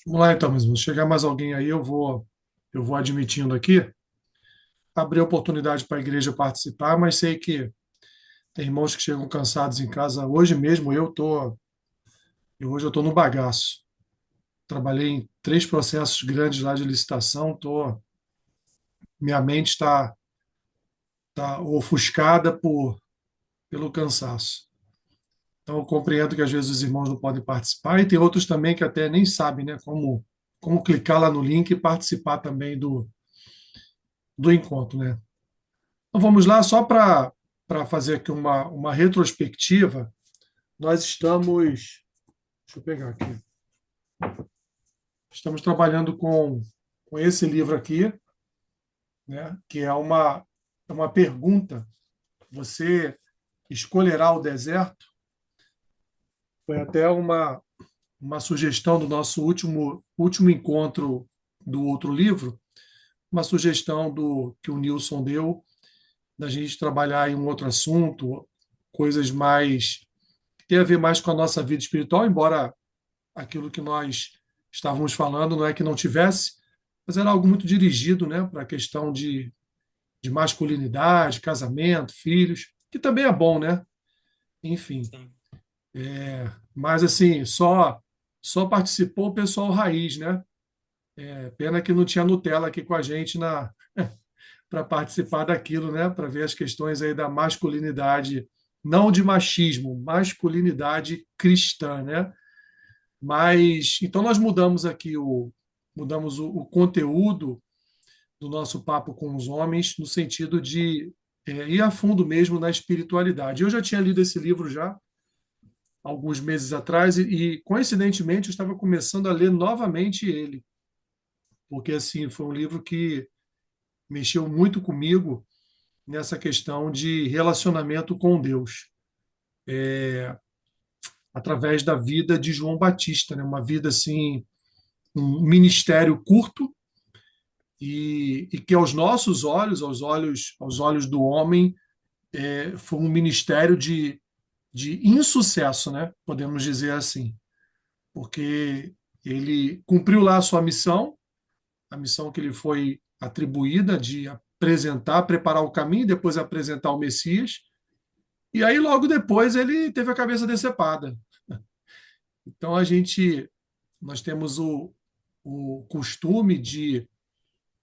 Vamos lá então, mas se chegar mais alguém aí, eu vou admitindo aqui, abrir oportunidade para a igreja participar, mas sei que tem irmãos que chegam cansados em casa. Hoje mesmo hoje eu tô no bagaço. Trabalhei em três processos grandes lá de licitação, minha mente tá ofuscada pelo cansaço. Então eu compreendo que às vezes os irmãos não podem participar e tem outros também que até nem sabem, né, como clicar lá no link e participar também do encontro, né? Então vamos lá, só para fazer aqui uma retrospectiva, nós deixa eu pegar aqui, estamos trabalhando com esse livro aqui, né, que é uma pergunta, você escolherá o deserto? Foi até uma sugestão do nosso último encontro do outro livro, uma sugestão que o Nilson deu, da gente trabalhar em um outro assunto, coisas mais que tem a ver mais com a nossa vida espiritual, embora aquilo que nós estávamos falando não é que não tivesse, mas era algo muito dirigido, né, para a questão de masculinidade, casamento, filhos, que também é bom, né? Enfim, Sim. mas assim, só participou o pessoal raiz, né? É pena que não tinha Nutella aqui com a gente na para participar daquilo, né? Para ver as questões aí da masculinidade, não de machismo, masculinidade cristã, né? Mas então nós mudamos o conteúdo do nosso papo com os homens no sentido de ir a fundo mesmo na espiritualidade. Eu já tinha lido esse livro já alguns meses atrás coincidentemente eu estava começando a ler novamente ele, porque assim foi um livro que mexeu muito comigo nessa questão de relacionamento com Deus, através da vida de João Batista, né? Uma vida assim, um ministério curto e que aos nossos olhos, aos olhos do homem, foi um ministério de insucesso, né? Podemos dizer assim, porque ele cumpriu lá a sua missão, a missão que lhe foi atribuída de apresentar, preparar o caminho, depois apresentar o Messias, e aí logo depois ele teve a cabeça decepada. Então nós temos o costume de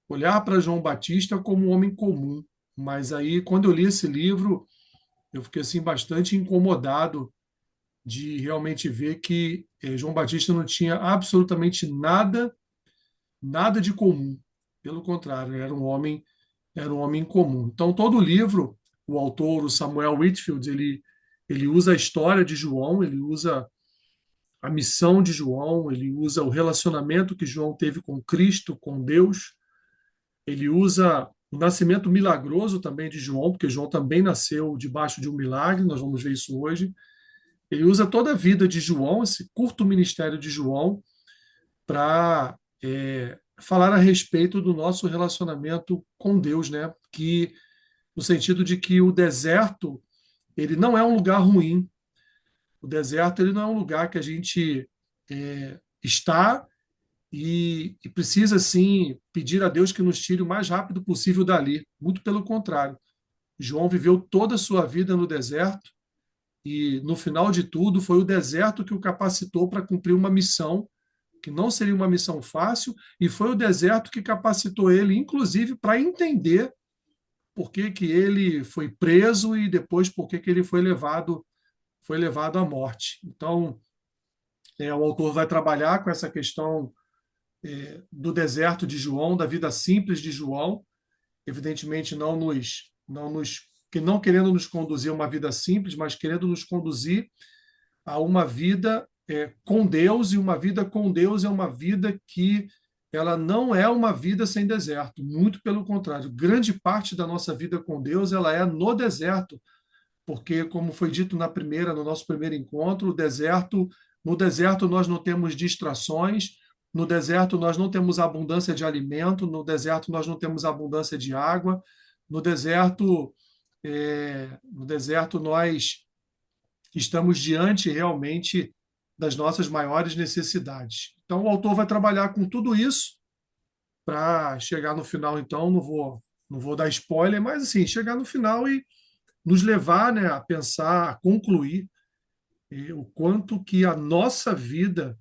olhar para João Batista como um homem comum, mas aí quando eu li esse livro eu fiquei assim bastante incomodado de realmente ver que João Batista não tinha absolutamente nada de comum. Pelo contrário, era um homem comum. Então todo o livro, o autor, o Samuel Whitfield, ele usa a história de João, ele usa a missão de João, ele usa o relacionamento que João teve com Cristo, com Deus, ele usa o nascimento milagroso também de João, porque João também nasceu debaixo de um milagre, nós vamos ver isso hoje. Ele usa toda a vida de João, esse curto ministério de João, para falar a respeito do nosso relacionamento com Deus, né? Que no sentido de que o deserto ele não é um lugar ruim. O deserto ele não é um lugar que a gente está e precisa sim pedir a Deus que nos tire o mais rápido possível dali. Muito pelo contrário. João viveu toda a sua vida no deserto e no final de tudo foi o deserto que o capacitou para cumprir uma missão que não seria uma missão fácil, e foi o deserto que capacitou ele, inclusive, para entender por que, que ele foi preso e depois por que, que ele foi levado à morte. Então, o autor vai trabalhar com essa questão do deserto de João, da vida simples de João, evidentemente que não querendo nos conduzir a uma vida simples, mas querendo nos conduzir a uma vida com Deus, e uma vida com Deus é uma vida que ela não é uma vida sem deserto, muito pelo contrário. Grande parte da nossa vida com Deus ela é no deserto, porque como foi dito no nosso primeiro encontro, no deserto nós não temos distrações, no deserto nós não temos abundância de alimento, no deserto nós não temos abundância de água, no deserto no deserto nós estamos diante realmente das nossas maiores necessidades. Então, o autor vai trabalhar com tudo isso para chegar no final, então, não vou dar spoiler, mas assim, chegar no final e nos levar, né, a pensar, a concluir o quanto que a nossa vida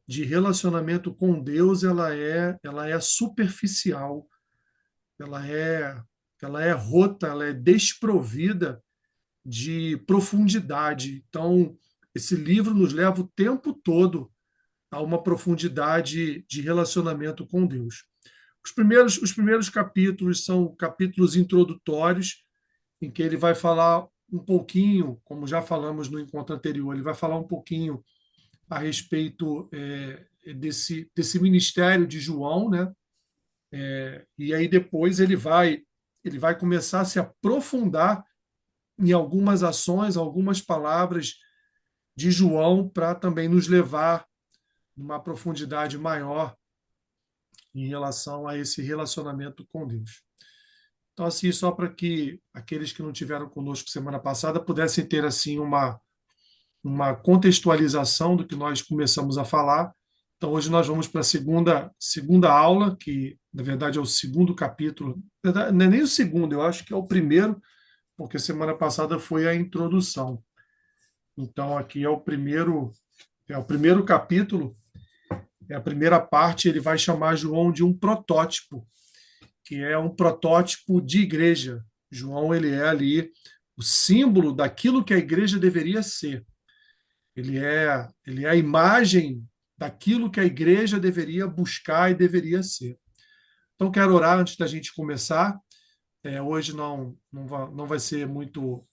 de relacionamento com Deus ela é superficial, ela é ela é rota, ela é desprovida de profundidade. Então, esse livro nos leva o tempo todo a uma profundidade de relacionamento com Deus. Os primeiros capítulos são capítulos introdutórios, em que ele vai falar um pouquinho, como já falamos no encontro anterior, ele vai falar um pouquinho a respeito desse ministério de João, né? E aí depois ele vai começar a se aprofundar em algumas ações, algumas palavras de João para também nos levar uma profundidade maior em relação a esse relacionamento com Deus. Então, assim, só para que aqueles que não tiveram conosco semana passada pudessem ter assim uma contextualização do que nós começamos a falar. Então, hoje nós vamos para a segunda aula, que na verdade é o segundo capítulo. Não é nem o segundo, eu acho que é o primeiro, porque semana passada foi a introdução. Então, aqui é o primeiro capítulo, é a primeira parte. Ele vai chamar João de um protótipo, que é um protótipo de igreja. João, ele é ali o símbolo daquilo que a igreja deveria ser. Ele é a imagem daquilo que a igreja deveria buscar e deveria ser. Então, quero orar antes da gente começar. Hoje não vai ser muito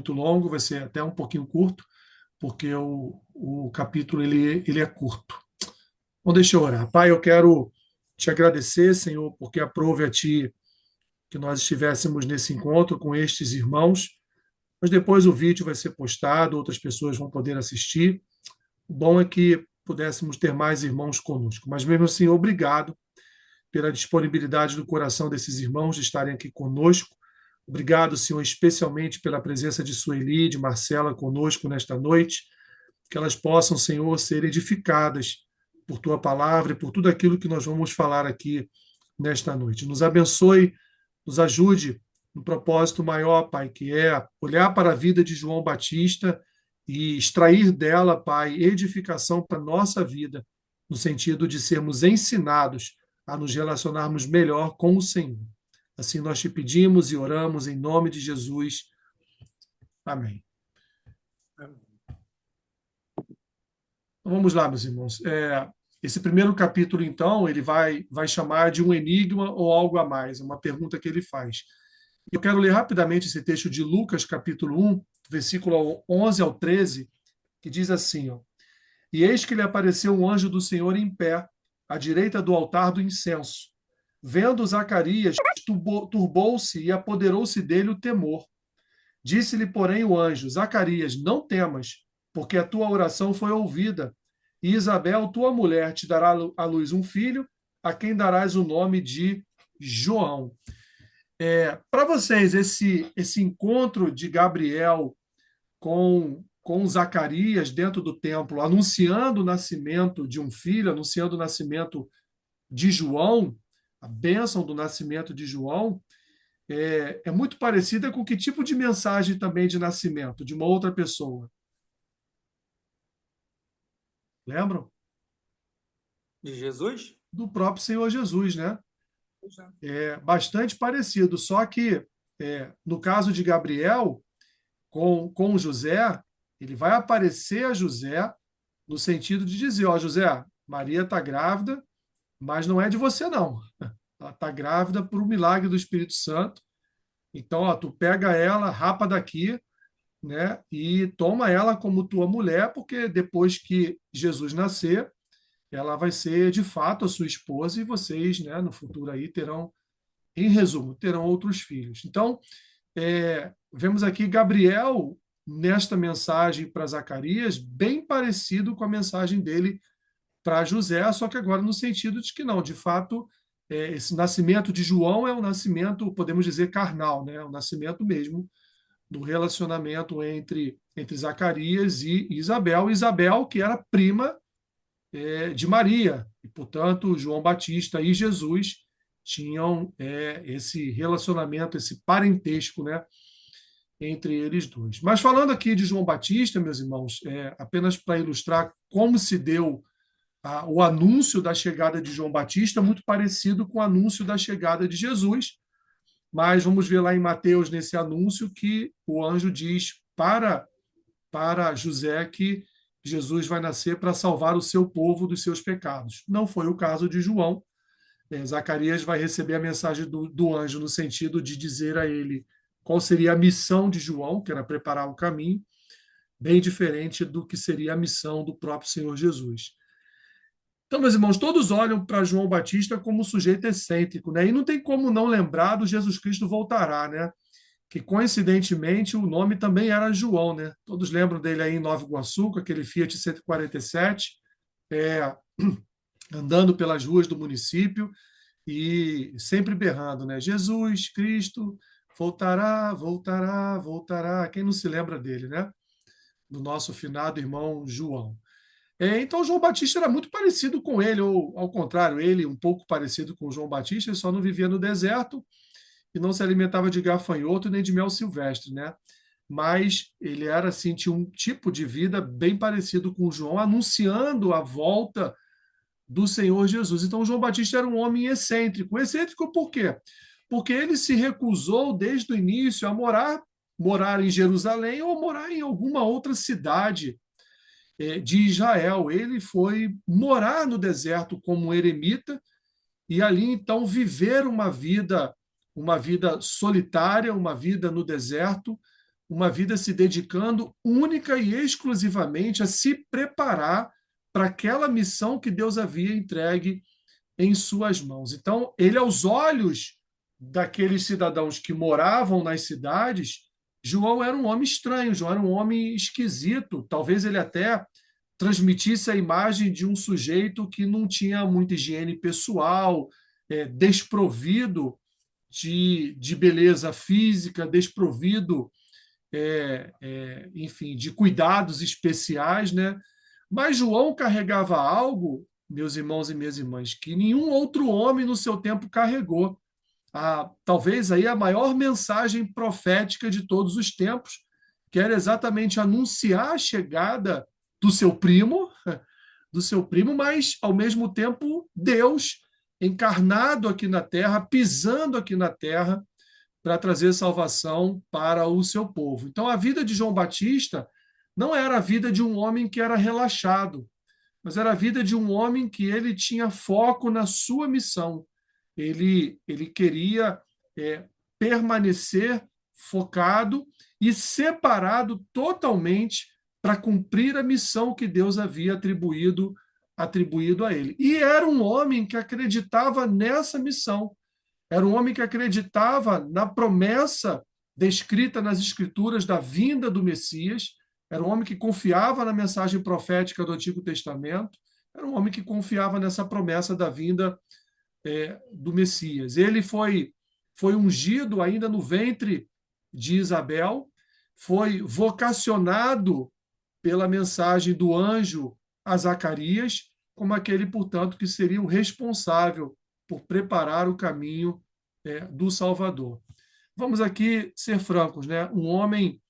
longo, vai ser até um pouquinho curto, porque o capítulo ele é curto. Então, deixa eu orar. Pai, eu quero te agradecer, Senhor, porque aprove a Ti que nós estivéssemos nesse encontro com estes irmãos, mas depois o vídeo vai ser postado, outras pessoas vão poder assistir. O bom é que pudéssemos ter mais irmãos conosco. Mas mesmo assim, obrigado pela disponibilidade do coração desses irmãos de estarem aqui conosco. Obrigado, Senhor, especialmente pela presença de Sueli, de Marcela conosco nesta noite. Que elas possam, Senhor, ser edificadas por Tua palavra e por tudo aquilo que nós vamos falar aqui nesta noite. Nos abençoe, nos ajude no propósito maior, Pai, que é olhar para a vida de João Batista e extrair dela, Pai, edificação para a nossa vida, no sentido de sermos ensinados a nos relacionarmos melhor com o Senhor. Assim nós te pedimos e oramos em nome de Jesus. Amém. Então, vamos lá, meus irmãos. Esse primeiro capítulo, então, ele vai chamar de um enigma ou algo a mais, é uma pergunta que ele faz. Eu quero ler rapidamente esse texto de Lucas, capítulo 1, versículo 11 ao 13, que diz assim, ó, e eis que lhe apareceu um anjo do Senhor em pé, à direita do altar do incenso. Vendo Zacarias, turbou-se e apoderou-se dele o temor. Disse-lhe, porém, o anjo, Zacarias, não temas, porque a tua oração foi ouvida, e Isabel, tua mulher, te dará à luz um filho, a quem darás o nome de João. Para vocês, esse encontro de Gabriel com Zacarias dentro do templo, anunciando o nascimento de um filho, anunciando o nascimento de João, a bênção do nascimento de João, é muito parecida com que tipo de mensagem também de nascimento de uma outra pessoa? Lembram? De Jesus? Do próprio Senhor Jesus, né? Bastante parecido, só que no caso de Gabriel, com José, ele vai aparecer a José no sentido de dizer, ó, José, Maria está grávida, mas não é de você, não. Ela está grávida por um milagre do Espírito Santo. Então, ó, tu pega ela, rapa daqui, né, e toma ela como tua mulher, porque depois que Jesus nascer, ela vai ser de fato a sua esposa e vocês, né, no futuro aí terão, em resumo, terão outros filhos. Então, vemos aqui Gabriel nesta mensagem para Zacarias, bem parecido com a mensagem dele para José, só que agora no sentido de que não, de fato, esse nascimento de João é um nascimento, podemos dizer, carnal, né? É um nascimento mesmo do relacionamento entre Zacarias e Isabel. Isabel, que era prima de Maria, e, portanto, João Batista e Jesus tinham esse relacionamento, esse parentesco, né, entre eles dois. Mas falando aqui de João Batista, meus irmãos, apenas para ilustrar como se deu o anúncio da chegada de João Batista, muito parecido com o anúncio da chegada de Jesus, mas vamos ver lá em Mateus, nesse anúncio, que o anjo diz para José que Jesus vai nascer para salvar o seu povo dos seus pecados. Não foi o caso de João. Zacarias vai receber a mensagem do anjo no sentido de dizer a ele qual seria a missão de João, que era preparar o caminho, bem diferente do que seria a missão do próprio Senhor Jesus. Então, meus irmãos, todos olham para João Batista como um sujeito excêntrico, né? E não tem como não lembrar do Jesus Cristo voltará, né? Que coincidentemente o nome também era João, né? Todos lembram dele aí em Nova Iguaçu, com aquele Fiat 147, andando pelas ruas do município e sempre berrando, né? Jesus Cristo voltará, voltará, voltará. Quem não se lembra dele, né? Do nosso finado irmão João. Então, João Batista era muito parecido com ele, ou ao contrário, ele um pouco parecido com João Batista, ele só não vivia no deserto e não se alimentava de gafanhoto nem de mel silvestre, né? Mas ele era assim, tinha um tipo de vida bem parecido com João, anunciando a volta do Senhor Jesus. Então, João Batista era um homem excêntrico. Excêntrico por quê? Porque ele se recusou desde o início a morar em Jerusalém ou morar em alguma outra cidade de Israel. Ele foi morar no deserto como um eremita e ali então viver uma vida solitária, uma vida no deserto, uma vida se dedicando única e exclusivamente a se preparar para aquela missão que Deus havia entregue em suas mãos. Então, ele, aos olhos daqueles cidadãos que moravam nas cidades, João era um homem estranho, João era um homem esquisito. Talvez ele até transmitisse a imagem de um sujeito que não tinha muita higiene pessoal, desprovido de beleza física, desprovido, enfim, de cuidados especiais, né? Mas João carregava algo, meus irmãos e minhas irmãs, que nenhum outro homem no seu tempo carregou. Talvez aí a maior mensagem profética de todos os tempos, que era exatamente anunciar a chegada do seu primo, mas ao mesmo tempo Deus encarnado aqui na terra, pisando aqui na terra para trazer salvação para o seu povo. Então a vida de João Batista não era a vida de um homem que era relaxado, mas era a vida de um homem que ele tinha foco na sua missão. Ele queria permanecer focado e separado totalmente para cumprir a missão que Deus havia atribuído a ele. E era um homem que acreditava nessa missão. Era um homem que acreditava na promessa descrita nas Escrituras da vinda do Messias. Era um homem que confiava na mensagem profética do Antigo Testamento. Era um homem que confiava nessa promessa da vinda do Messias. Ele foi ungido ainda no ventre de Isabel, foi vocacionado pela mensagem do anjo a Zacarias, como aquele, portanto, que seria o responsável por preparar o caminho do Salvador. Vamos aqui ser francos, né? Um homem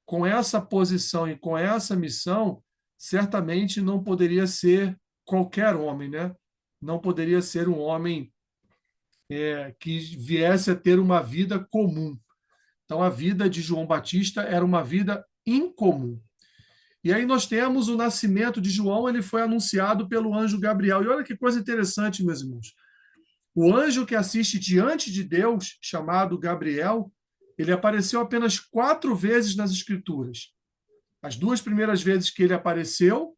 com essa posição e com essa missão, certamente não poderia ser qualquer homem, né? Não poderia ser um homem que viesse a ter uma vida comum. Então, a vida de João Batista era uma vida incomum. E aí nós temos o nascimento de João, ele foi anunciado pelo anjo Gabriel. E olha que coisa interessante, meus irmãos. O anjo que assiste diante de Deus, chamado Gabriel, ele apareceu apenas 4 vezes nas Escrituras. As 2 primeiras vezes que ele apareceu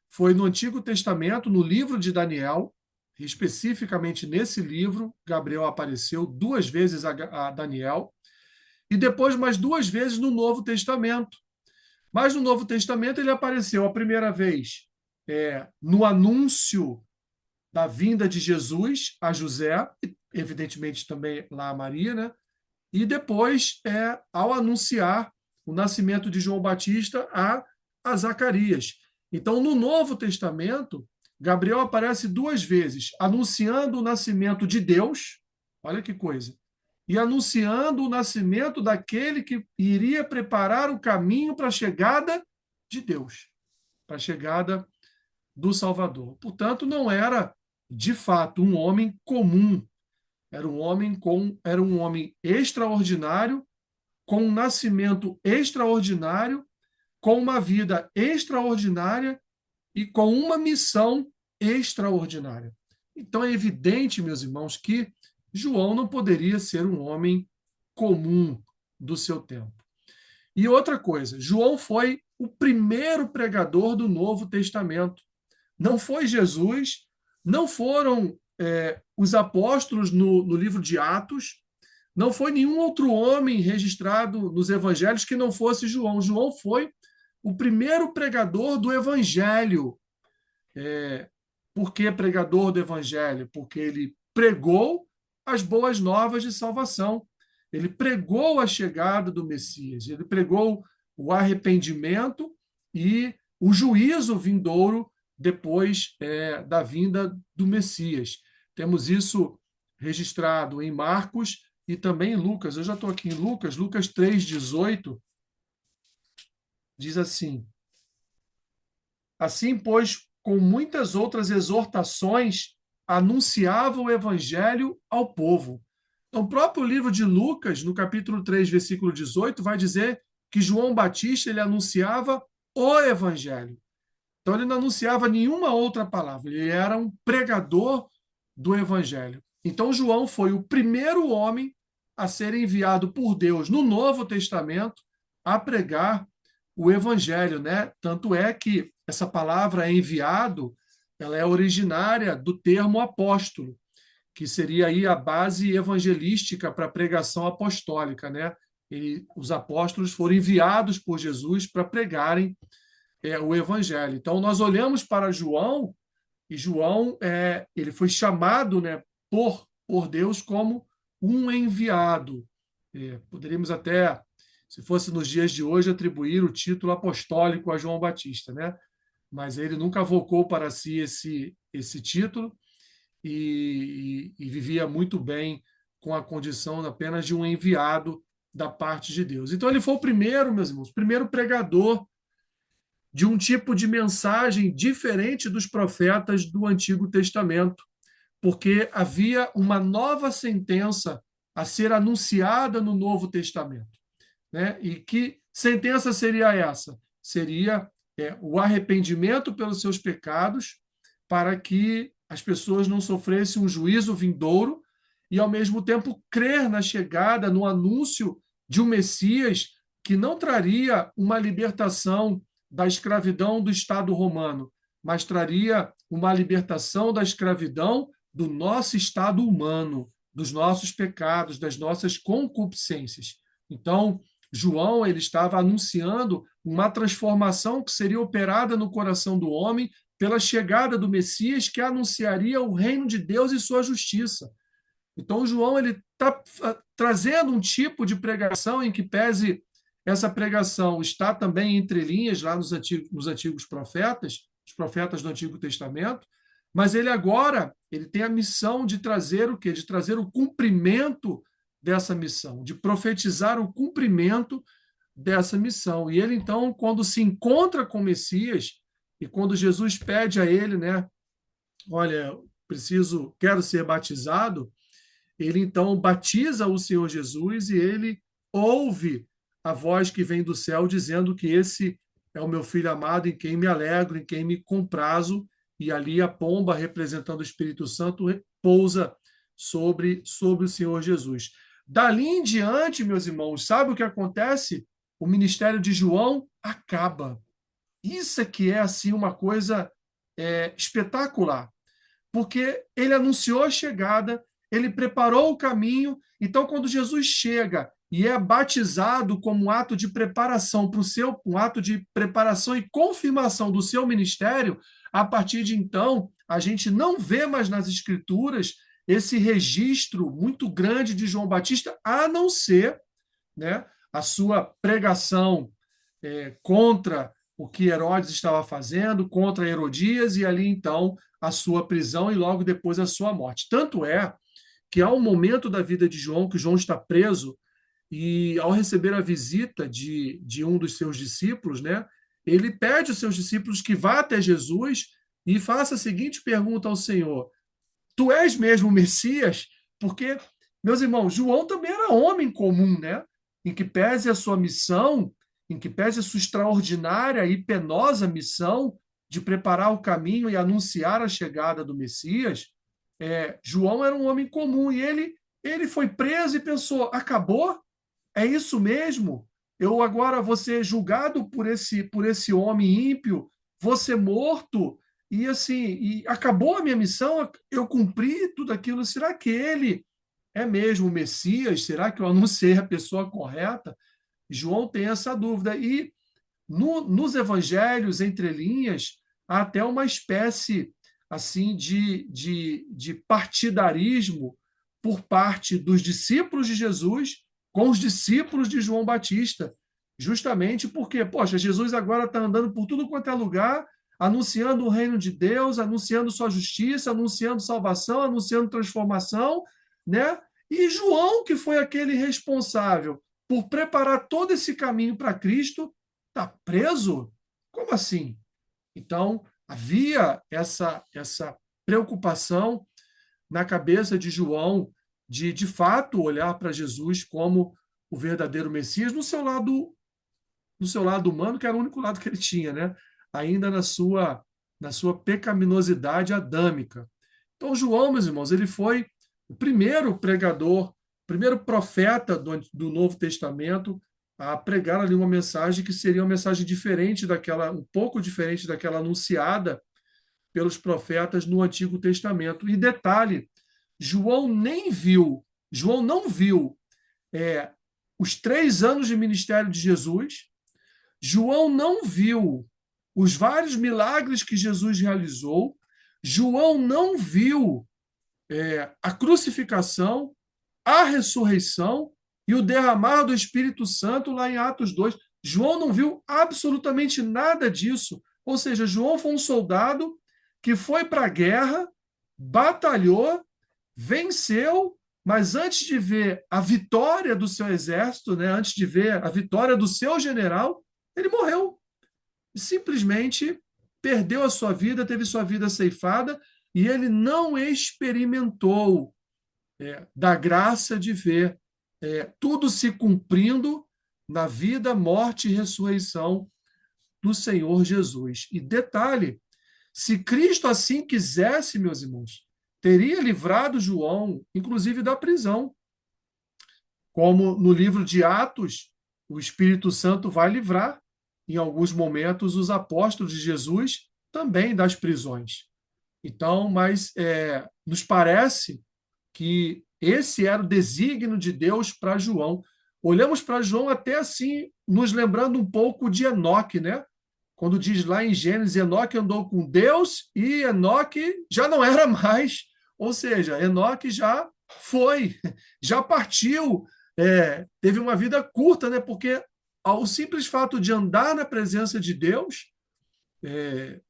foi no Antigo Testamento, no livro de Daniel, especificamente nesse livro, Gabriel apareceu 2 vezes a Daniel, e depois mais 2 vezes no Novo Testamento. Mas no Novo Testamento ele apareceu a primeira vez no anúncio da vinda de Jesus a José, e evidentemente também lá a Maria, né? E depois ao anunciar o nascimento de João Batista a Zacarias. Então, no Novo Testamento, Gabriel aparece duas vezes, anunciando o nascimento de Deus, olha que coisa, e anunciando o nascimento daquele que iria preparar o caminho para a chegada de Deus, para a chegada do Salvador. Portanto, não era, de fato, um homem comum, era um homem extraordinário, com um nascimento extraordinário, com uma vida extraordinária e com uma missão extraordinária. Então é evidente, meus irmãos, que João não poderia ser um homem comum do seu tempo. E outra coisa, João foi o primeiro pregador do Novo Testamento. Não foi Jesus, não foram os apóstolos no livro de Atos, não foi nenhum outro homem registrado nos evangelhos que não fosse João. João foi o primeiro pregador do evangelho. Por que pregador do evangelho? Porque ele pregou as boas novas de salvação. Ele pregou a chegada do Messias, ele pregou o arrependimento e o juízo vindouro depois da vinda do Messias. Temos isso registrado em Marcos e também em Lucas. Eu já estou aqui em Lucas, Lucas 3,18, diz assim: assim, pois, com muitas outras exortações, anunciava o evangelho ao povo. Então, o próprio livro de Lucas, no capítulo 3, versículo 18, vai dizer que João Batista ele anunciava o evangelho. Então, ele não anunciava nenhuma outra palavra, ele era um pregador do evangelho. Então, João foi o primeiro homem a ser enviado por Deus no Novo Testamento a pregar o evangelho, né? Tanto é que essa palavra enviado, ela é originária do termo apóstolo, que seria aí a base evangelística para a pregação apostólica, né? E os apóstolos foram enviados por Jesus para pregarem o evangelho. Então, nós olhamos para João, e João ele foi chamado, né, por Deus como um enviado. Poderíamos até, se fosse nos dias de hoje, atribuir o título apostólico a João Batista, né? Mas ele nunca avocou para si esse título e vivia muito bem com a condição apenas de um enviado da parte de Deus. Então, ele foi o primeiro, meus irmãos, o primeiro pregador de um tipo de mensagem diferente dos profetas do Antigo Testamento, porque havia uma nova sentença a ser anunciada no Novo Testamento, né? E que sentença seria essa? Seria o arrependimento pelos seus pecados, para que as pessoas não sofressem um juízo vindouro e, ao mesmo tempo, crer na chegada, no anúncio de um Messias que não traria uma libertação da escravidão do Estado romano, mas traria uma libertação da escravidão do nosso estado humano, dos nossos pecados, das nossas concupiscências. Então, João ele estava anunciando uma transformação que seria operada no coração do homem pela chegada do Messias, que anunciaria o reino de Deus e sua justiça. Então, João ele está trazendo um tipo de pregação em que pese essa pregação está também entre linhas lá nos antigos profetas, os profetas do Antigo Testamento, mas ele agora ele tem a missão de trazer o quê? De trazer o cumprimento dessa missão, de profetizar o cumprimento dessa missão. E ele, então, quando se encontra com o Messias, e quando Jesus pede a ele, né, olha, quero ser batizado, ele, então, batiza o Senhor Jesus e ele ouve a voz que vem do céu dizendo que esse é o meu filho amado em quem me alegro, em quem me comprazo, e ali a pomba, representando o Espírito Santo, pousa sobre o Senhor Jesus. Dali em diante, meus irmãos, sabe o que acontece? O ministério de João acaba. Isso é que é assim uma coisa espetacular, porque ele anunciou a chegada, ele preparou o caminho. Então, quando Jesus chega e é batizado como um ato de preparação para um ato de preparação e confirmação do seu ministério, a partir de então, a gente não vê mais nas Escrituras esse registro muito grande de João Batista, a não ser, né, a sua pregação contra o que Herodes estava fazendo, contra Herodias, e ali então a sua prisão e logo depois a sua morte. Tanto é que há um momento da vida de João que João está preso e ao receber a visita de um dos seus discípulos, né, ele pede aos seus discípulos que vá até Jesus e faça a seguinte pergunta ao Senhor: Tu és mesmo o Messias? Porque, meus irmãos, João também era homem comum, né? Em que pese a sua missão, em que pese a sua extraordinária e penosa missão de preparar o caminho e anunciar a chegada do Messias, João era um homem comum e ele foi preso e pensou: acabou? É isso mesmo? Eu agora vou ser julgado por esse homem ímpio, vou ser morto, e assim, e acabou a minha missão, eu cumpri tudo aquilo. Será que ele é mesmo o Messias? Será que eu anunciei a pessoa correta? João tem essa dúvida. E nos evangelhos, entre linhas, há até uma espécie assim de partidarismo por parte dos discípulos de Jesus com os discípulos de João Batista, justamente porque, poxa, Jesus agora está andando por tudo quanto é lugar, anunciando o reino de Deus, anunciando sua justiça, anunciando salvação, anunciando transformação, né? E João, que foi aquele responsável por preparar todo esse caminho para Cristo, está preso? Como assim? Então, havia essa preocupação na cabeça de João de fato olhar para Jesus como o verdadeiro Messias no seu lado humano, que era o único lado que ele tinha, né? Ainda na sua pecaminosidade adâmica. Então, João, meus irmãos, ele foi o primeiro pregador, o primeiro profeta do Novo Testamento a pregar ali uma mensagem que seria uma mensagem diferente daquela, um pouco diferente daquela anunciada pelos profetas no Antigo Testamento. E detalhe, João não viu é, os 3 anos de ministério de Jesus, João não viu os vários milagres que Jesus realizou, João não viu a crucificação, a ressurreição e o derramar do Espírito Santo lá em Atos 2. João não viu absolutamente nada disso. Ou seja, João foi um soldado que foi para a guerra, batalhou, venceu, mas antes de ver a vitória do seu exército, né, antes de ver a vitória do seu general, ele morreu. Simplesmente perdeu a sua vida, teve sua vida ceifada, e ele não experimentou da graça de ver tudo se cumprindo na vida, morte e ressurreição do Senhor Jesus. E detalhe, se Cristo assim quisesse, meus irmãos, teria livrado João, inclusive da prisão. Como no livro de Atos, o Espírito Santo vai livrar, em alguns momentos, os apóstolos de Jesus também das prisões. Então, mas nos parece que esse era o desígnio de Deus para João. Olhamos para João até assim, nos lembrando um pouco de Enoque, né? Quando diz lá em Gênesis, Enoque andou com Deus e Enoque já não era mais. Ou seja, Enoque já foi, já partiu, teve uma vida curta, né? Porque o simples fato de andar na presença de Deus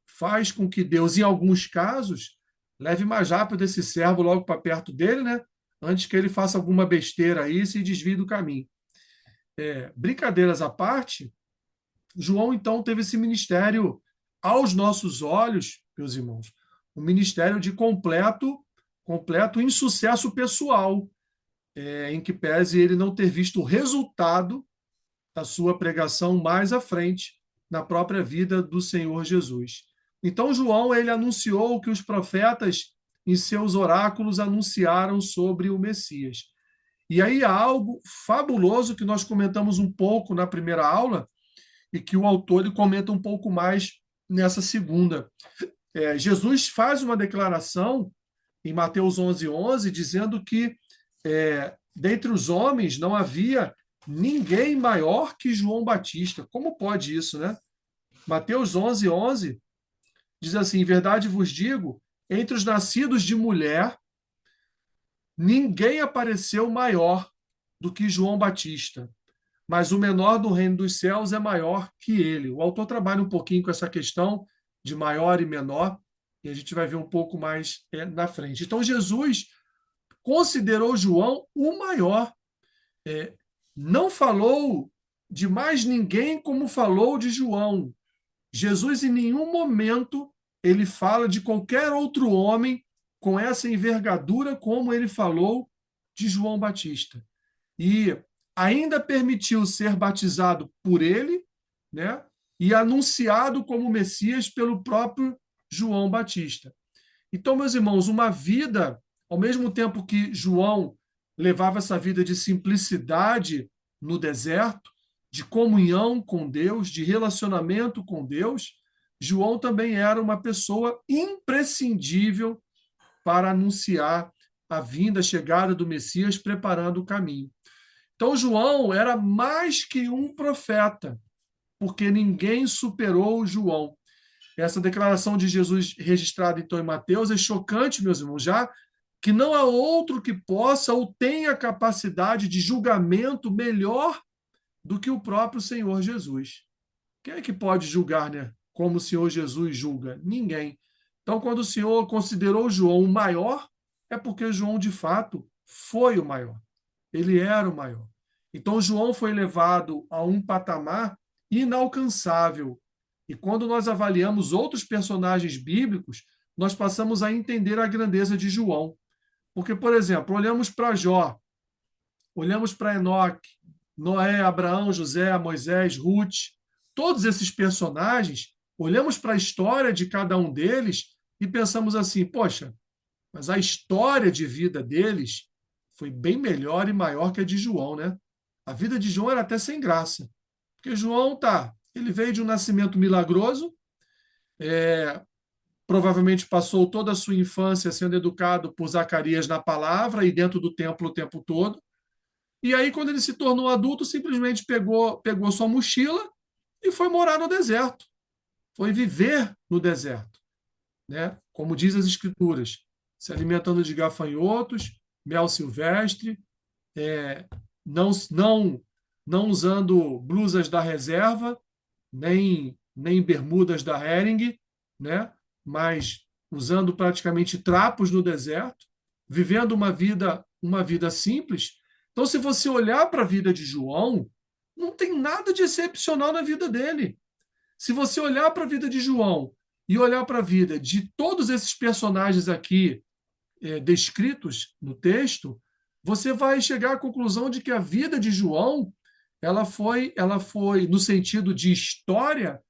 faz com que Deus, em alguns casos, leve mais rápido esse servo logo para perto dele, né? Antes que ele faça alguma besteira aí e se desvie do caminho. Brincadeiras à parte, João, então, teve esse ministério aos nossos olhos, meus irmãos, um ministério de completo insucesso pessoal, em que pese ele não ter visto o resultado da sua pregação mais à frente na própria vida do Senhor Jesus. Então, João, ele anunciou o que os profetas, em seus oráculos, anunciaram sobre o Messias. E aí há algo fabuloso que nós comentamos um pouco na primeira aula e que o autor ele comenta um pouco mais nessa segunda. Jesus faz uma declaração em Mateus 11:11, dizendo que dentre os homens não havia ninguém maior que João Batista. Como pode isso, né? Mateus 11:11 diz assim: em verdade vos digo, entre os nascidos de mulher, ninguém apareceu maior do que João Batista. mas o menor do reino dos céus é maior que ele. O autor trabalha um pouquinho com essa questão de maior e menor, e a gente vai ver um pouco mais na frente. Então, Jesus considerou João o maior, não falou de mais ninguém como falou de João. Jesus, em nenhum momento, ele fala de qualquer outro homem com essa envergadura como ele falou de João Batista. E ainda permitiu ser batizado por ele, né? E anunciado como Messias pelo próprio João Batista. Então, meus irmãos, uma vida, ao mesmo tempo que João levava essa vida de simplicidade no deserto, de comunhão com Deus, de relacionamento com Deus, João também era uma pessoa imprescindível para anunciar a vinda, a chegada do Messias, preparando o caminho. Então, João era mais que um profeta, porque ninguém superou João. Essa declaração de Jesus registrada então em Mateus é chocante, meus irmãos, já que não há outro que possa ou tenha capacidade de julgamento melhor do que o próprio Senhor Jesus. Quem é que pode julgar, né? Como o Senhor Jesus julga? Ninguém. Então, quando o Senhor considerou João o maior, é porque João, de fato, foi o maior. Ele era o maior. Então, João foi levado a um patamar inalcançável. E quando nós avaliamos outros personagens bíblicos, nós passamos a entender a grandeza de João. Porque, por exemplo, olhamos para Jó, olhamos para Enoque, Noé, Abraão, José, Moisés, Ruth, todos esses personagens, olhamos para a história de cada um deles e pensamos assim: poxa, mas a história de vida deles foi bem melhor e maior que a de João, né? A vida de João era até sem graça. Porque João, ele veio de um nascimento milagroso, provavelmente passou toda a sua infância sendo educado por Zacarias na palavra e dentro do templo o tempo todo. E aí, quando ele se tornou adulto, simplesmente pegou sua mochila e foi morar no deserto. Foi viver no deserto, né? Como diz as escrituras, se alimentando de gafanhotos, mel silvestre, não, não usando blusas da reserva, nem bermudas da Hering, né? Mas usando praticamente trapos no deserto, vivendo uma vida simples. Então, se você olhar para a vida de João, não tem nada de excepcional na vida dele. Se você olhar para a vida de João e olhar para a vida de todos esses personagens aqui descritos no texto, você vai chegar à conclusão de que a vida de João ela foi no sentido de história,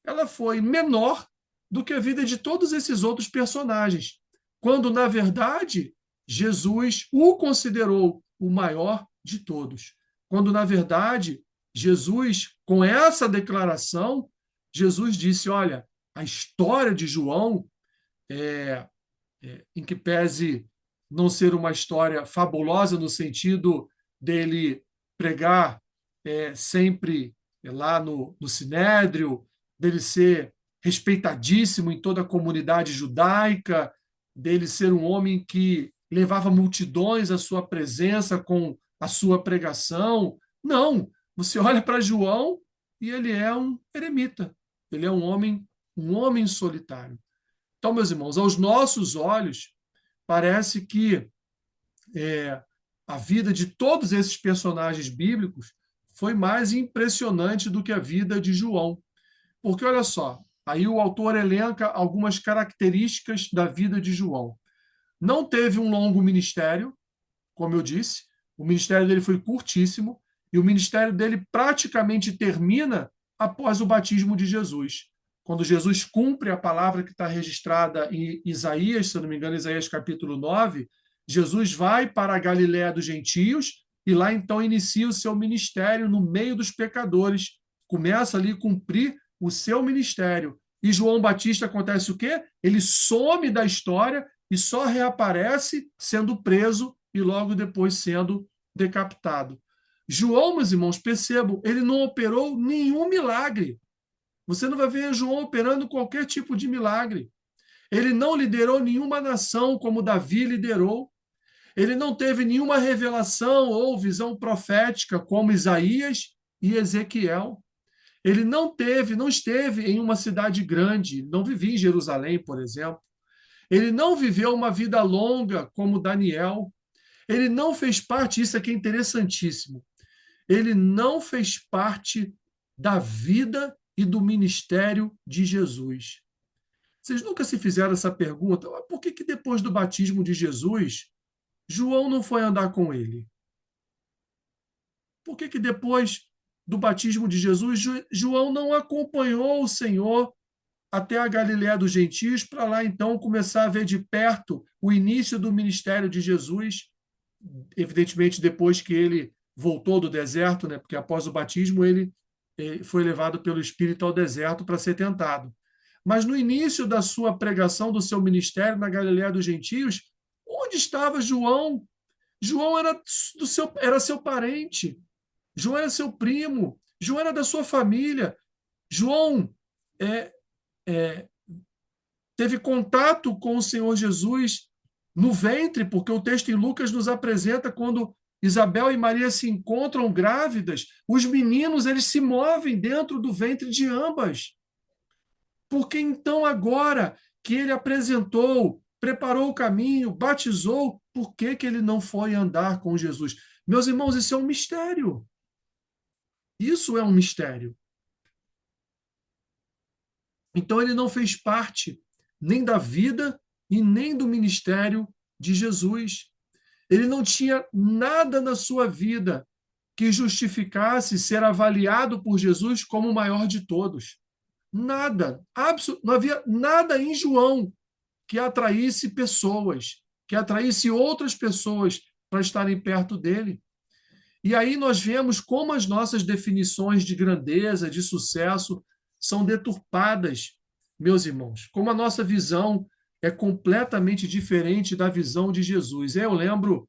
ela foi menor do que a vida de todos esses outros personagens, quando na verdade Jesus o considerou o maior de todos. Quando na verdade Jesus, com essa declaração, Jesus disse: olha, a história de João em que pese não ser uma história fabulosa no sentido dele pregar sempre lá no Sinédrio, dele ser respeitadíssimo em toda a comunidade judaica, dele ser um homem que levava multidões à sua presença com a sua pregação. Não, você olha para João e ele é um eremita, ele é um homem solitário. Então, meus irmãos, aos nossos olhos, parece que a vida de todos esses personagens bíblicos foi mais impressionante do que a vida de João. Porque, olha só, aí o autor elenca algumas características da vida de João. Não teve um longo ministério, como eu disse, o ministério dele foi curtíssimo, e o ministério dele praticamente termina após o batismo de Jesus. Quando Jesus cumpre a palavra que está registrada em Isaías, se eu não me engano, Isaías capítulo 9, Jesus vai para a Galiléia dos gentios e lá então inicia o seu ministério no meio dos pecadores. Começa ali a cumprir o seu ministério. E João Batista acontece o quê? Ele some da história e só reaparece sendo preso e logo depois sendo decapitado. João, meus irmãos, percebam, ele não operou nenhum milagre. Você não vai ver João operando qualquer tipo de milagre. Ele não liderou nenhuma nação como Davi liderou. Ele não teve nenhuma revelação ou visão profética como Isaías e Ezequiel. Ele não esteve em uma cidade grande, não vivia em Jerusalém, por exemplo. Ele não viveu uma vida longa como Daniel. Ele não fez parte, isso aqui é interessantíssimo. Ele não fez parte da vida e do ministério de Jesus. Vocês nunca se fizeram essa pergunta? Por que depois do batismo de Jesus, João não foi andar com ele? Por que depois do batismo de Jesus, João não acompanhou o Senhor até a Galiléia dos Gentios, para lá então começar a ver de perto o início do ministério de Jesus, evidentemente depois que ele voltou do deserto, né? Porque após o batismo ele foi levado pelo Espírito ao deserto para ser tentado. Mas no início da sua pregação, do seu ministério na Galiléia dos Gentios, onde estava João? João era seu parente, João era seu primo, João era da sua família. João é, é, teve contato com o Senhor Jesus no ventre, porque o texto em Lucas nos apresenta quando Isabel e Maria se encontram grávidas, os meninos eles se movem dentro do ventre de ambas. Porque então agora que ele apresentou, preparou o caminho, batizou, por que ele não foi andar com Jesus? Meus irmãos, isso é um mistério. Isso é um mistério. Então ele não fez parte nem da vida e nem do ministério de Jesus. Ele não tinha nada na sua vida que justificasse ser avaliado por Jesus como o maior de todos. Nada, não havia nada em João que atraísse pessoas, que atraísse outras pessoas para estarem perto dele. E aí nós vemos como as nossas definições de grandeza, de sucesso, são deturpadas, meus irmãos. Como a nossa visão é completamente diferente da visão de Jesus. Eu lembro,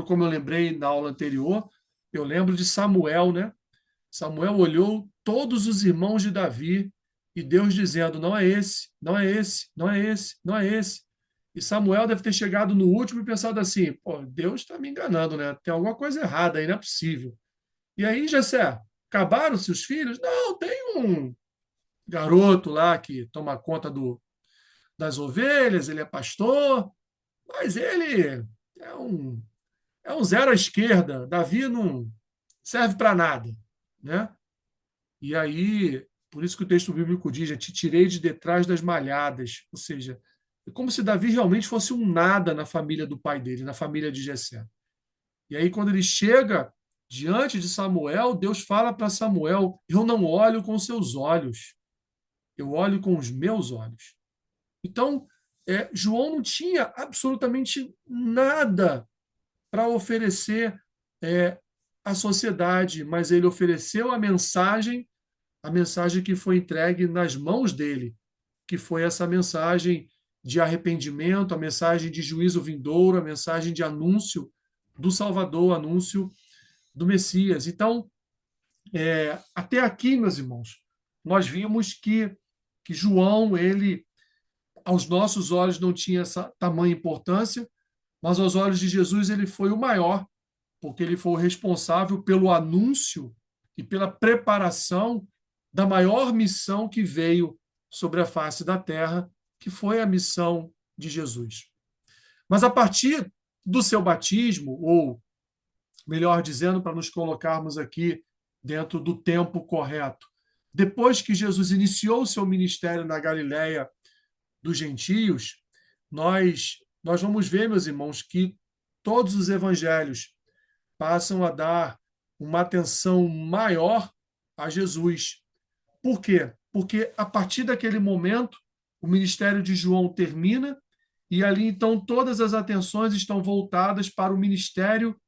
como eu lembrei na aula anterior, eu lembro de Samuel, né? Samuel olhou todos os irmãos de Davi e Deus dizendo: não é esse, não é esse, não é esse, não é esse. E Samuel deve ter chegado no último e pensado assim: pô, Deus está me enganando, né? Tem alguma coisa errada aí, não é possível. E aí, Jessé, acabaram seus filhos? Não, tem um garoto lá que toma conta das ovelhas, ele é pastor, mas ele é um, é um zero à esquerda. Davi não serve para nada, né? E aí, por isso que o texto bíblico diz: te tirei de detrás das malhadas. Ou seja, é como se Davi realmente fosse um nada na família do pai dele, na família de Jessé. E aí, quando ele chega diante de Samuel, Deus fala para Samuel: eu não olho com seus olhos, eu olho com os meus olhos. Então, João não tinha absolutamente nada para oferecer à sociedade, mas ele ofereceu a mensagem que foi entregue nas mãos dele, que foi essa mensagem de arrependimento, a mensagem de juízo vindouro, a mensagem de anúncio do Salvador, anúncio do Messias. Então, até aqui, meus irmãos, nós vimos que João, ele, aos nossos olhos, não tinha essa tamanha importância, mas aos olhos de Jesus ele foi o maior, porque ele foi o responsável pelo anúncio e pela preparação da maior missão que veio sobre a face da terra, que foi a missão de Jesus. Mas a partir do seu batismo, ou melhor dizendo, para nos colocarmos aqui dentro do tempo correto, depois que Jesus iniciou o seu ministério na Galiléia dos gentios, nós vamos ver, meus irmãos, que todos os evangelhos passam a dar uma atenção maior a Jesus. Por quê? Porque a partir daquele momento, o ministério de João termina e ali então todas as atenções estão voltadas para o ministério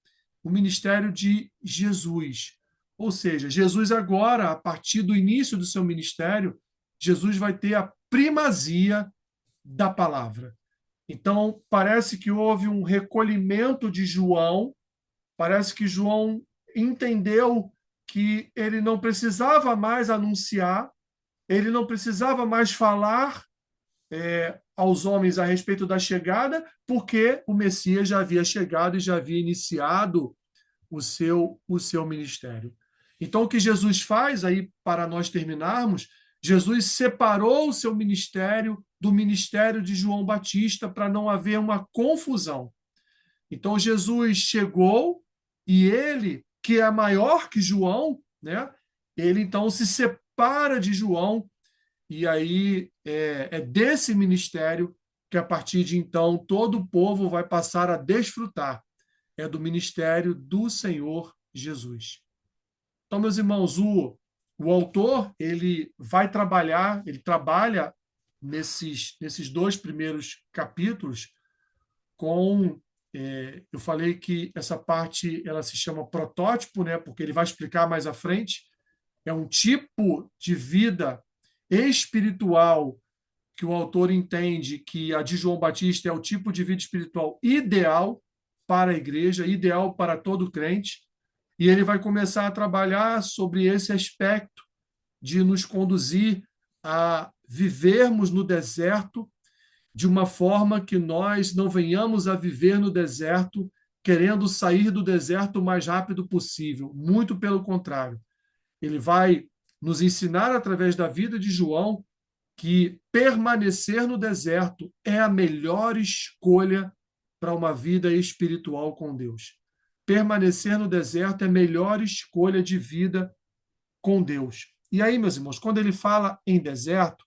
de Jesus. Ou seja, Jesus agora, a partir do início do seu ministério, Jesus vai ter a primazia da palavra. Então, parece que houve um recolhimento de João, parece que João entendeu que ele não precisava mais anunciar, ele não precisava mais falar aos homens a respeito da chegada, porque o Messias já havia chegado e já havia iniciado o seu ministério. Então, o que Jesus faz, aí, para nós terminarmos, Jesus separou o seu ministério do ministério de João Batista para não haver uma confusão. Então, Jesus chegou e ele, que é maior que João, né? Ele então se separa de João, e aí é desse ministério que, a partir de então, todo o povo vai passar a desfrutar. É do ministério do Senhor Jesus. Então, meus irmãos, o autor ele vai trabalhar, ele trabalha nesses dois primeiros capítulos com eu falei que essa parte ela se chama protótipo, né? Porque ele vai explicar mais à frente. É um tipo de vida espiritual que o autor entende que a de João Batista é o tipo de vida espiritual ideal para a igreja, ideal para todo crente. E ele vai começar a trabalhar sobre esse aspecto de nos conduzir a vivermos no deserto de uma forma que nós não venhamos a viver no deserto querendo sair do deserto o mais rápido possível. Muito pelo contrário. Ele vai nos ensinar através da vida de João que permanecer no deserto é a melhor escolha para uma vida espiritual com Deus. Permanecer no deserto é a melhor escolha de vida com Deus. E aí, meus irmãos, quando ele fala em deserto,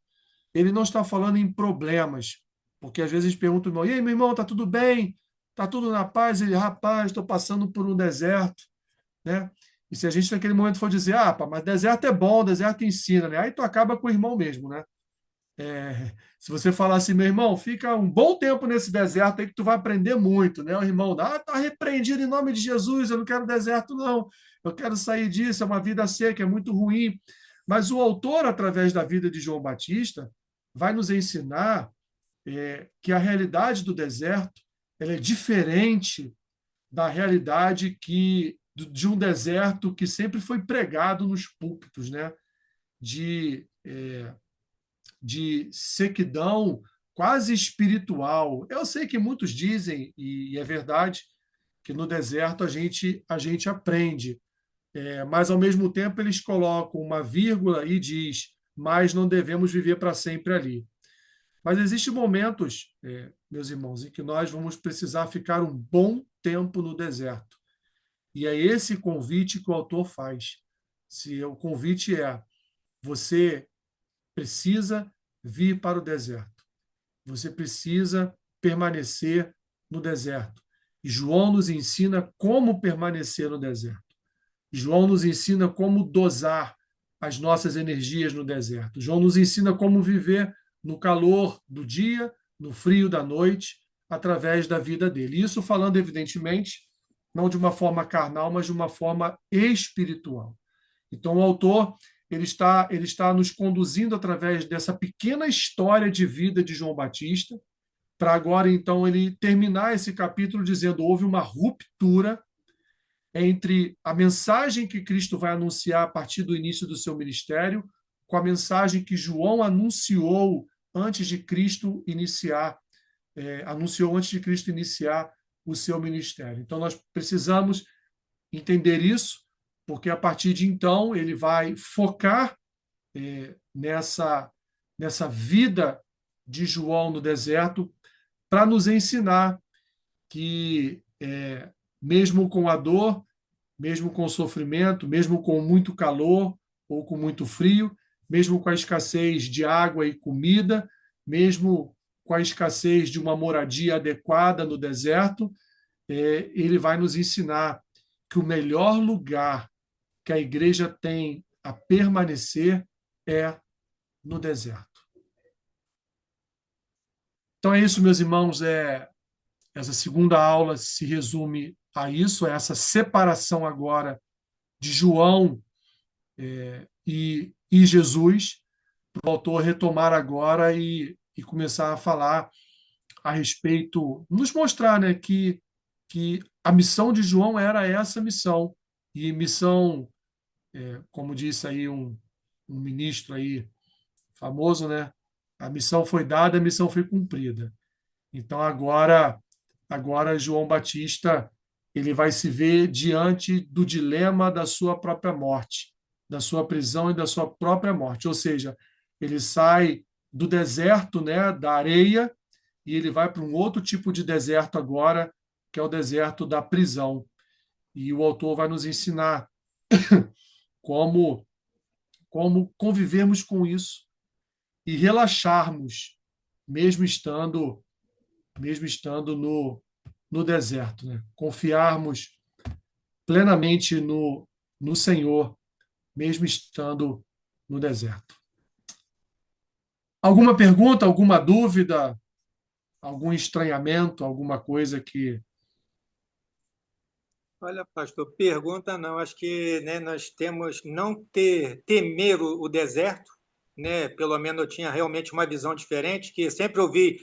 ele não está falando em problemas, porque às vezes a gente pergunta ao irmão, e aí, meu irmão, tá tudo bem? Tá tudo na paz? Ele, rapaz, estou passando por um deserto, né? E se a gente naquele momento for dizer, ah, pá, mas deserto é bom, deserto ensina, né? Aí tu acaba com o irmão mesmo, né? Se você falar assim, meu irmão, fica um bom tempo nesse deserto aí que tu vai aprender muito, né? O irmão, tá repreendido em nome de Jesus, eu não quero deserto, não. Eu quero sair disso, é uma vida seca, é muito ruim. Mas o autor, através da vida de João Batista, vai nos ensinar que a realidade do deserto ela é diferente da realidade de um deserto que sempre foi pregado nos púlpitos, né? De sequidão quase espiritual. Eu sei que muitos dizem, e é verdade, que no deserto a gente aprende, mas ao mesmo tempo eles colocam uma vírgula e diz, mas não devemos viver para sempre ali. Mas existem momentos, meus irmãos, em que nós vamos precisar ficar um bom tempo no deserto. E é esse convite que o autor faz. Se o convite é você precisa vir para o deserto. Você precisa permanecer no deserto. E João nos ensina como permanecer no deserto. João nos ensina como dosar as nossas energias no deserto. João nos ensina como viver no calor do dia, no frio da noite, através da vida dele. Isso falando, evidentemente, não de uma forma carnal, mas de uma forma espiritual. Então, o autor ele está nos conduzindo através dessa pequena história de vida de João Batista, para agora, então, ele terminar esse capítulo dizendo houve uma ruptura entre a mensagem que Cristo vai anunciar a partir do início do seu ministério com a mensagem que João anunciou antes de Cristo iniciar, anunciou antes de Cristo iniciar o seu ministério. Então, nós precisamos entender isso, porque a partir de então ele vai focar nessa vida de João no deserto para nos ensinar que, mesmo com a dor, mesmo com o sofrimento, mesmo com muito calor ou com muito frio, mesmo com a escassez de água e comida, mesmo com a escassez de uma moradia adequada no deserto, ele vai nos ensinar que o melhor lugar que a igreja tem a permanecer é no deserto. Então é isso, meus irmãos. Essa segunda aula se resume a isso, a essa separação agora de João e Jesus, para o autor retomar agora e começar a falar a respeito, nos mostrar, né, que a missão de João era essa missão, e missão, como disse aí um ministro aí famoso, né, a missão foi dada, a missão foi cumprida. Então agora João Batista ele vai se ver diante do dilema da sua própria morte, da sua prisão e da sua própria morte. Ou seja, ele sai do deserto, né, da areia, e ele vai para um outro tipo de deserto agora, que é o deserto da prisão. E o autor vai nos ensinar como convivermos com isso e relaxarmos, mesmo estando no deserto, né? Confiarmos plenamente no Senhor, mesmo estando no deserto. Alguma pergunta, alguma dúvida, algum estranhamento, alguma coisa que. Olha, pastor, pergunta não. Acho que, né, nós temos não temer o deserto, né? Pelo menos eu tinha realmente uma visão diferente, que sempre ouvi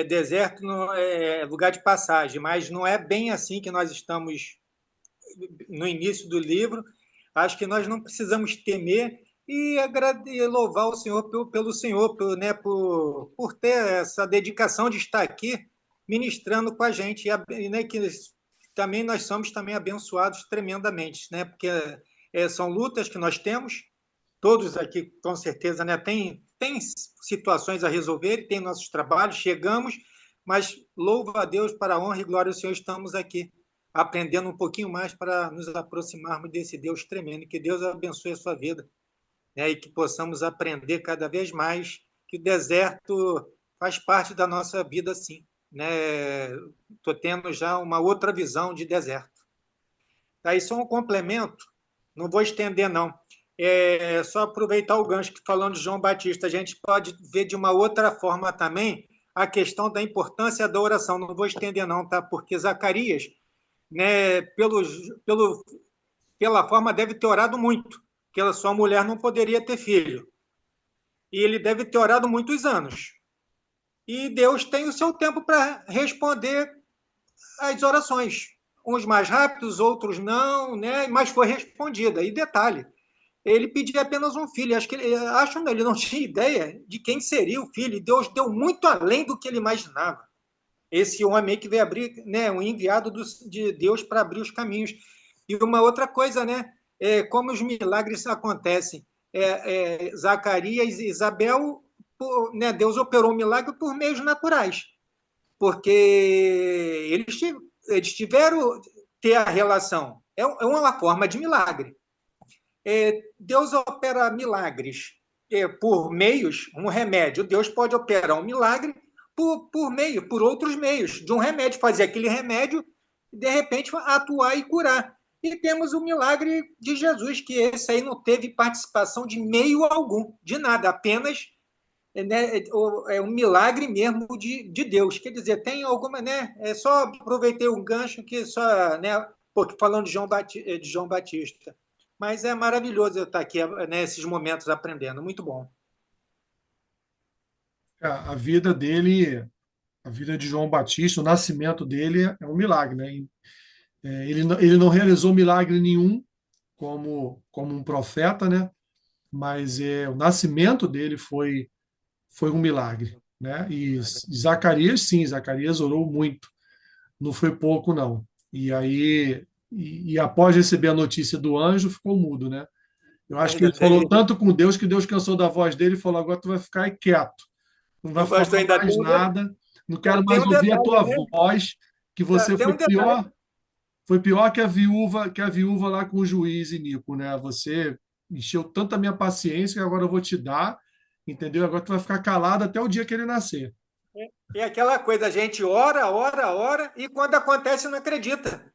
deserto não é lugar de passagem, mas não é bem assim que nós estamos no início do livro. Acho que nós não precisamos temer e louvar o Senhor pelo Senhor, por ter essa dedicação de estar aqui ministrando com a gente, e, né, que também nós somos também abençoados tremendamente, né? Porque são lutas que nós temos, todos aqui com certeza, né? Tem situações a resolver, tem nossos trabalhos, chegamos, mas louva a Deus, para a honra e glória do Senhor, estamos aqui aprendendo um pouquinho mais para nos aproximarmos desse Deus tremendo. Que Deus abençoe a sua vida, né? E que possamos aprender cada vez mais que o deserto faz parte da nossa vida, sim. Né? Estou tendo já uma outra visão de deserto. Aí só um complemento, não vou estender, não. Só aproveitar o gancho que falando de João Batista, a gente pode ver de uma outra forma também a questão da importância da oração. Não vou estender, não, tá? Porque Zacarias, né, pelo, pela forma, deve ter orado muito, que a sua mulher não poderia ter filho. E ele deve ter orado muitos anos. E Deus tem o seu tempo para responder as orações. Uns mais rápidos, outros não, né? Mas foi respondida. E detalhe, ele pedia apenas um filho. Acho que ele não tinha ideia de quem seria o filho. E Deus deu muito além do que ele imaginava. Esse homem que veio abrir, né, um enviado de Deus para abrir os caminhos. E uma outra coisa, né, como os milagres acontecem. Zacarias e Isabel, né, Deus operou um milagre por meios naturais, porque eles tiveram ter a relação. É uma forma de milagre. Deus opera milagres por meios, um remédio. Deus pode operar um milagre por outros meios, de um remédio, fazer aquele remédio e, de repente, atuar e curar. E temos o milagre de Jesus, que esse aí não teve participação de meio algum, de nada, apenas, né, um milagre mesmo de Deus. Quer dizer, tem alguma, né? Só aproveitei um gancho que só, né, porque falando de João Batista. Mas é maravilhoso eu estar aqui nesses momentos aprendendo, muito bom. A vida dele, a vida de João Batista, o nascimento dele é um milagre, né? Ele não realizou milagre nenhum como um profeta, né? Mas o nascimento dele foi um milagre, né? E Zacarias, sim, Zacarias orou muito, não foi pouco, não. E aí, após receber a notícia do anjo, ficou mudo, né? Eu acho que Ainda ele falou tem, tanto com Deus que Deus cansou da voz dele e falou: agora tu vai ficar aí quieto, não vai o falar pastor ainda mais nada, não quero tem mais um ouvir a detalhe, tua né? voz, que você Tem um detalhe. foi pior que a viúva lá com o juiz Inico, né? Você encheu tanto a minha paciência que agora eu vou te dar, entendeu? Agora tu vai ficar calado até o dia que ele nascer. É aquela coisa, a gente ora, ora, ora, e quando acontece não acredita.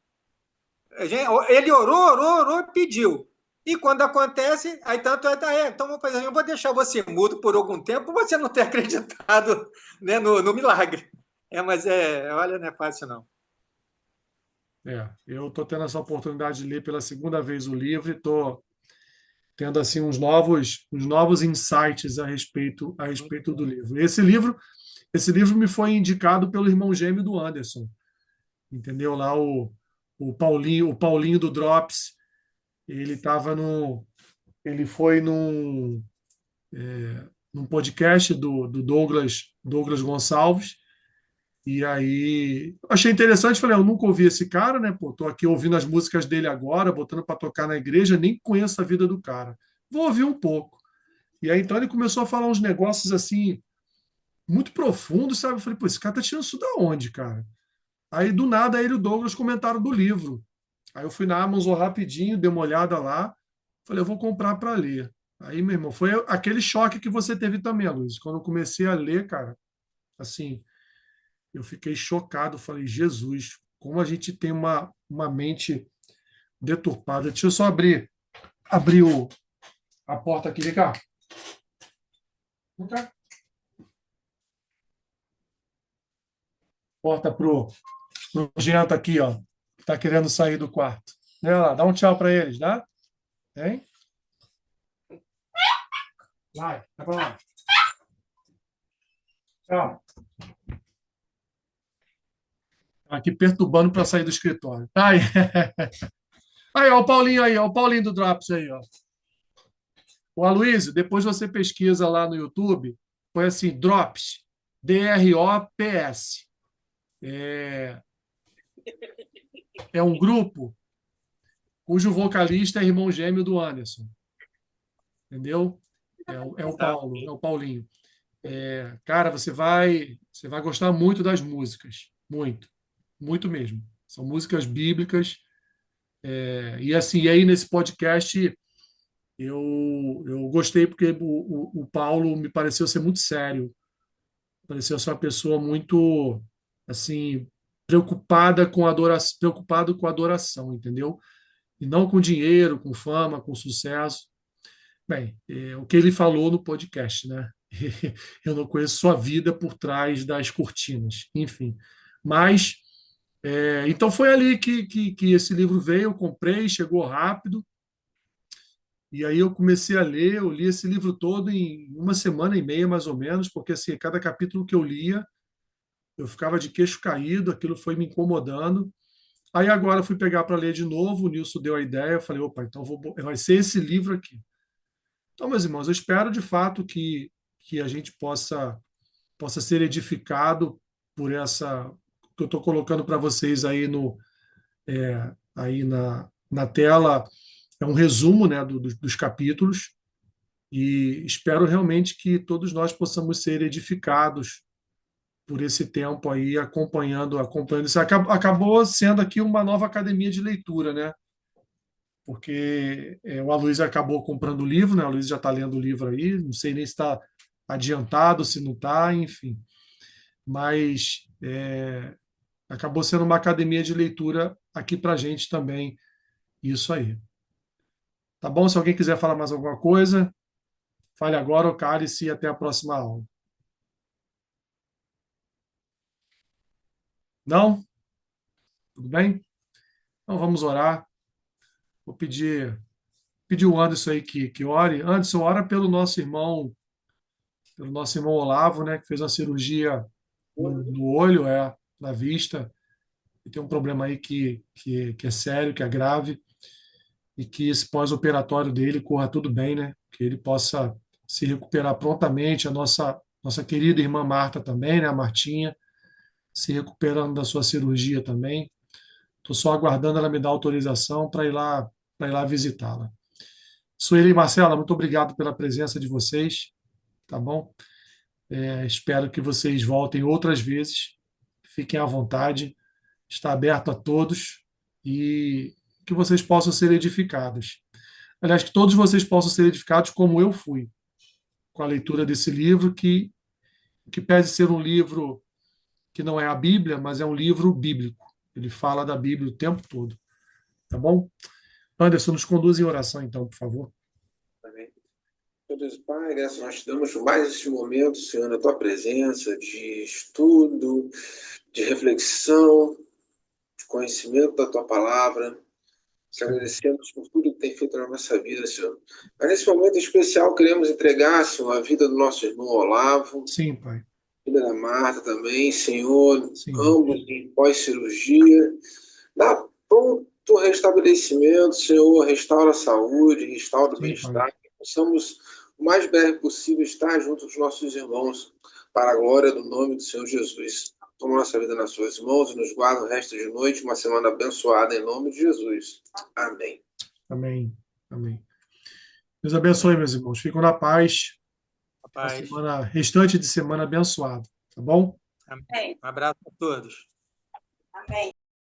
Ele orou, pediu. E quando acontece, aí tanto então vamos fazer, eu vou deixar você mudo por algum tempo, você não ter acreditado, né, no milagre. Mas olha, não é fácil não. Eu estou tendo essa oportunidade de ler pela segunda vez o livro e estou tendo assim uns novos insights a respeito do livro. Esse livro me foi indicado pelo irmão gêmeo do Anderson, entendeu? Lá o Paulinho do Drops, ele estava no, ele foi num podcast do Douglas Gonçalves E aí, achei interessante, falei, eu nunca ouvi esse cara, né? Pô, tô aqui ouvindo as músicas dele agora, botando para tocar na igreja, nem conheço a vida do cara. Vou ouvir um pouco. E aí, então, ele começou a falar uns negócios assim, muito profundos, sabe? Eu falei, pô, esse cara tá tirando isso da onde, cara? Aí, do nada, ele e o Douglas comentaram do livro. Aí eu fui na Amazon rapidinho, dei uma olhada lá, falei, eu vou comprar para ler. Aí, meu irmão, foi aquele choque que você teve também, Luiz. Quando eu comecei a ler, cara, assim, eu fiquei chocado. Falei, Jesus, como a gente tem uma mente deturpada. Deixa eu só abrir a porta aqui, vem cá. Vem cá. Porta pro Gento aqui, ó, que tá querendo sair do quarto. Né, lá, dá um tchau para eles, dá? Hein? Vai pra lá. Tchau. Tá aqui perturbando para sair do escritório. Aí, aí, ó, o Paulinho aí, ó, o Paulinho do Drops aí, ó. O Aloysio, depois você pesquisa lá no YouTube, foi assim, Drops, Drops. É, é um grupo cujo vocalista é irmão gêmeo do Anderson, entendeu? É o Paulo, é o Paulinho. Cara, você vai gostar muito das músicas, muito, muito mesmo. São músicas bíblicas. E assim, e aí nesse podcast eu gostei porque o Paulo me pareceu ser muito sério, pareceu ser uma pessoa muito assim preocupado com a adoração, entendeu? E não com dinheiro, com fama, com sucesso. Bem, o que ele falou no podcast, né? Eu não conheço sua vida por trás das cortinas, enfim. Mas, então foi ali que esse livro veio, eu comprei, chegou rápido, e aí eu comecei a ler, eu li esse livro todo em uma semana e meia, mais ou menos, porque assim, cada capítulo que eu lia, eu ficava de queixo caído, aquilo foi me incomodando. Aí agora eu fui pegar para ler de novo, o Nilson deu a ideia, eu falei, opa, então vai ser esse livro aqui. Então, meus irmãos, eu espero de fato que a gente possa ser edificado por essa que eu estou colocando para vocês aí aí na tela. É um resumo, né, dos capítulos, e espero realmente que todos nós possamos ser edificados por esse tempo aí, acompanhando isso. Acabou sendo aqui uma nova academia de leitura, né? Porque o Aloysio acabou comprando o livro, né? O Aloysio já está lendo o livro aí, não sei nem se está adiantado, se não está, enfim. Mas acabou sendo uma academia de leitura aqui para a gente também, isso aí. Tá bom? Se alguém quiser falar mais alguma coisa, fale agora ou cale-se e até a próxima aula. Não? Tudo bem? Então vamos orar. Vou pedir o Anderson aí que ore. Anderson, ora pelo nosso irmão Olavo, né, que fez uma cirurgia no olho, na vista, e tem um problema aí que é sério, que é grave, e que esse pós-operatório dele corra tudo bem, né? Que ele possa se recuperar prontamente. A nossa querida irmã Marta também, né? A Martinha, se recuperando da sua cirurgia também. Estou só aguardando ela me dar autorização para ir lá visitá-la. Sueli e Marcela, muito obrigado pela presença de vocês, tá bom? Espero que vocês voltem outras vezes. Fiquem à vontade. Está aberto a todos e que vocês possam ser edificados. Aliás, que todos vocês possam ser edificados como eu fui, com a leitura desse livro, que pese ser um livro que não é a Bíblia, mas é um livro bíblico. Ele fala da Bíblia o tempo todo. Tá bom? Anderson, nos conduz em oração, então, por favor. Amém. Meu Deus e Pai, graças nós te damos por mais este momento, Senhor, na tua presença de estudo, de reflexão, de conhecimento da tua palavra. Te agradecemos por tudo que tem feito na nossa vida, Senhor. Mas nesse momento especial, queremos entregar, Senhor, a vida do nosso irmão Olavo, Sim, Pai. a vida da Marta também, Senhor, Sim. ambos em pós-cirurgia. Dá pronto restabelecimento, Senhor, restaura a saúde, restaura o Sim, bem-estar. Pai. Que possamos, o mais breve possível, estar junto dos nossos irmãos, para a glória do nome do Senhor Jesus. Toma nossa vida nas suas mãos e nos guarda o resto de noite, uma semana abençoada em nome de Jesus. Amém. Amém. Amém. Deus abençoe, meus irmãos. Fiquem na paz. Uma Rapaz, semana, restante de semana abençoada. Tá bom? amém. Um abraço a todos.